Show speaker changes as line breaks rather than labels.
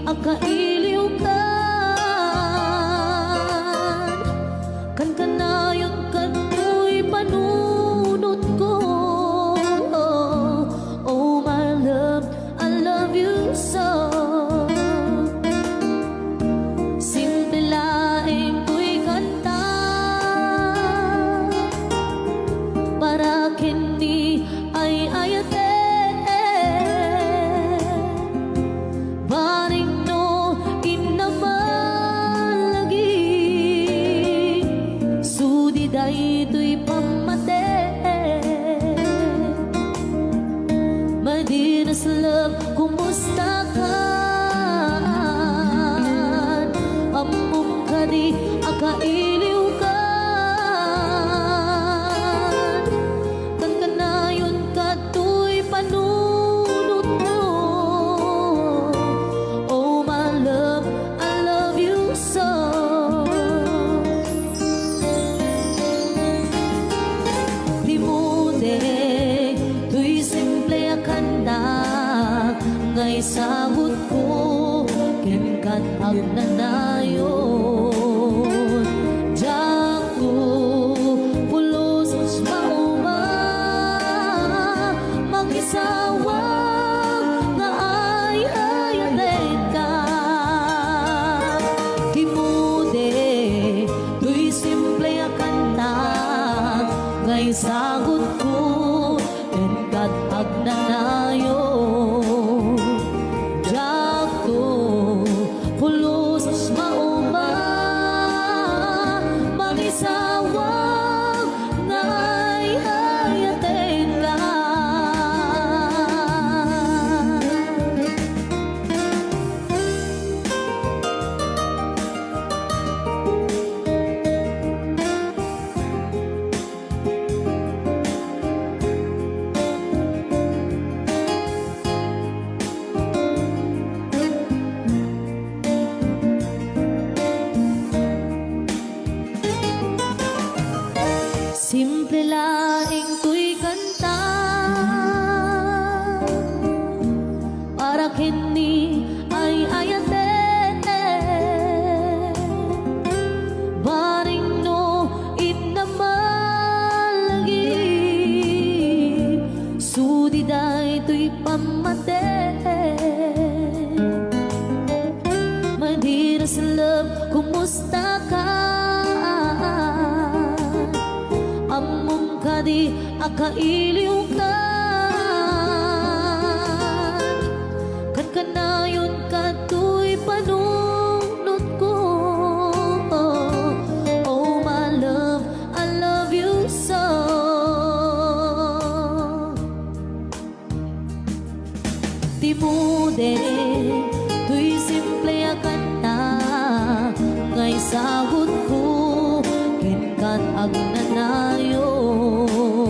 akailiw ka. Kan kanayon kato'y panunod ko. Oh my love, I love you so. Simple laing ko'y kanta para kini ay ayate. Baring no inaman lagi sudi daytoy pamate. My dearest love, kumusta ka? Among kadi akailiw ka. Kan kanayon kato'y panunod mo. Oh my love, I love you so. Di mo de to'y simple akanda ngay sagot ko kenkat ang nanayon. Diyak ko pulos mauma mag-isawa nga ay hayatin ka. Di mo de to'y simple akanda ngay sagot ko kenkat ang nanayon. Diyak ko pulos mauma mag-isawa nga ay hayatin ka. Simple laing ko'y kanta para kini ay ayate. Baring no inaman lagi sudi daytoy pamate. My dearest love, kumusta ka? Among kadi akailiw ka. Kan kanayon kato'y panunod ko. Oh my love, I love you so. Di mo de to'y simple akanta ngay sagot ko kenkat ang nanayon.